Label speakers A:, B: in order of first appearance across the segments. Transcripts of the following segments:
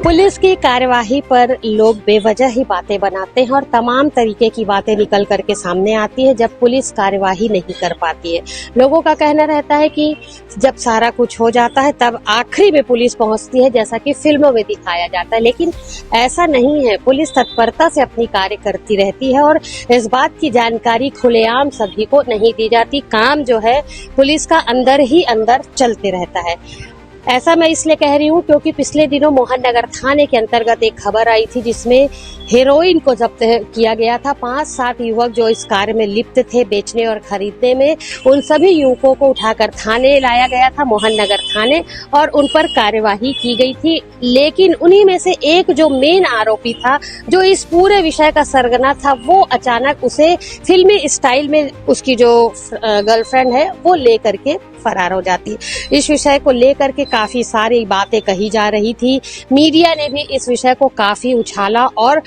A: Police की कार्यवाही पर लोग बेवजह ही बातें बनाते हैं और तमाम तरीके की बातें निकल करके सामने आती है जब पुलिस कार्यवाही नहीं कर पाती है। लोगों का कहना रहता है कि जब सारा कुछ हो जाता है तब आखिरी में पुलिस पहुंचती है, जैसा कि फिल्मों में दिखाया जाता है, लेकिन ऐसा नहीं है। पुलिस तत्परता से अपनी कार्य करती रहती है और इस बात की जानकारी खुलेआम सभी को नहीं दी जाती। काम जो है पुलिस का अंदर ही अंदर चलते रहता है। ऐसा मैं इसलिए कह रही हूँ क्योंकि पिछले दिनों मोहन नगर थाने के अंतर्गत एक खबर आई थी जिसमें हेरोइन को जब्त किया गया था। 5-7 युवक जो इस कार्य में लिप्त थे, बेचने और खरीदने में, उन सभी युवकों को उठाकर थाने लाया गया था, मोहन नगर थाने, और उन पर कार्यवाही की गई थी। लेकिन उन्हीं में से एक जो मेन आरोपी था, जो इस पूरे विषय का सरगना था, वो अचानक उसे फिल्मी स्टाइल में उसकी जो गर्लफ्रेंड है वो लेकर के फरार हो जाती है। इस विषय को लेकर के काफी सारी बातें कही जा रही थी। मीडिया ने भी इस विषय को काफी उछाला और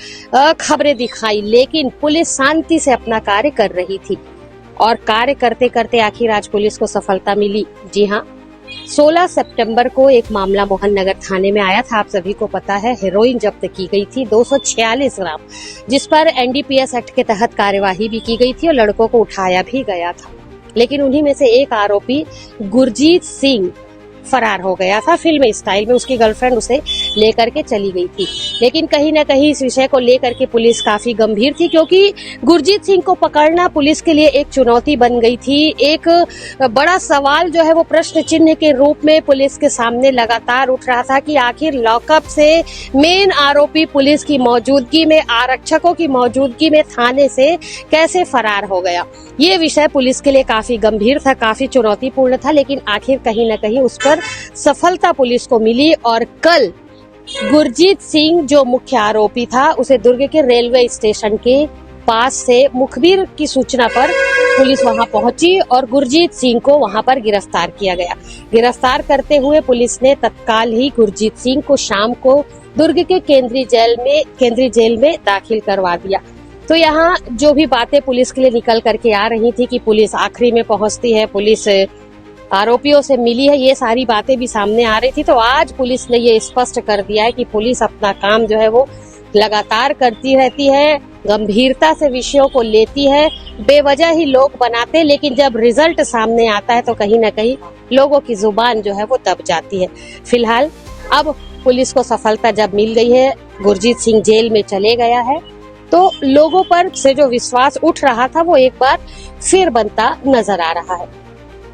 A: खबरें दिखाई, लेकिन पुलिस शांति से अपना कार्य कर रही थी और कार्य करते करते आखिर आज पुलिस को सफलता मिली। जी हाँ, 16 सितंबर को एक मामला मोहन नगर थाने में आया था। आप सभी को पता है, हेरोइन जब्त की गई थी 246 ग्राम, जिस पर एनडीपीएस एक्ट के तहत कार्यवाही भी की गई थी और लड़कों को उठाया भी गया था। लेकिन उन्हीं में से एक आरोपी गुरजीत सिंह फरार हो गया था फिल्मी स्टाइल में। उसकी गर्लफ्रेंड उसे लेकर के चली गई थी। लेकिन कहीं न कहीं इस विषय को लेकर के पुलिस काफी गंभीर थी, क्योंकि गुरजीत सिंह को पकड़ना पुलिस के लिए एक चुनौती बन गई थी। एक बड़ा सवाल जो है वो प्रश्न चिन्ह के रूप में पुलिस के सामने लगातार उठ रहा था कि आखिर लॉकअप से मेन आरोपी पुलिस की मौजूदगी में, आरक्षकों की मौजूदगी में थाने से कैसे फरार हो गया। ये विषय पुलिस के लिए काफी गंभीर था, काफी चुनौतीपूर्ण था, लेकिन आखिर कहीं न कहीं उस पर सफलता पुलिस को मिली। और कल गुरजीत सिंह जो मुख्य आरोपी था, उसे दुर्ग के रेलवे स्टेशन के पास से मुखबिर की सूचना पर पुलिस वहां पहुंची और गुरजीत सिंह को वहां पर गिरफ्तार किया गया। गिरफ्तार करते हुए पुलिस ने तत्काल ही गुरजीत सिंह को शाम को दुर्ग के केंद्रीय जेल में दाखिल करवा दिया। तो यहाँ जो भी बातें पुलिस के लिए निकल करके आ रही थी कि पुलिस आखिरी में पहुंचती है, पुलिस आरोपियों से मिली है, ये सारी बातें भी सामने आ रही थी। तो आज पुलिस ने ये स्पष्ट कर दिया है कि पुलिस अपना काम जो है वो लगातार करती रहती है, गंभीरता से विषयों को लेती है। बेवजह ही लोग बनाते, लेकिन जब रिजल्ट सामने आता है तो कहीं न कहीं लोगों की जुबान जो है वो दब जाती है। फिलहाल अब पुलिस को सफलता जब मिल गई है, गुरजीत सिंह जेल में चले गया है, तो लोगों पर से जो विश्वास उठ रहा था वो एक बार फिर बनता नजर आ रहा है।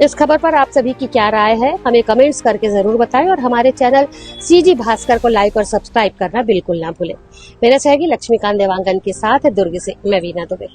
A: इस खबर पर आप सभी की क्या राय है, हमें कमेंट्स करके जरूर बताएं और हमारे चैनल सीजी भास्कर को लाइक और सब्सक्राइब करना बिल्कुल ना भूलें। मेरा सहयोगी लक्ष्मीकांत देवांगन के साथ दुर्ग से मैं वीना दुबे।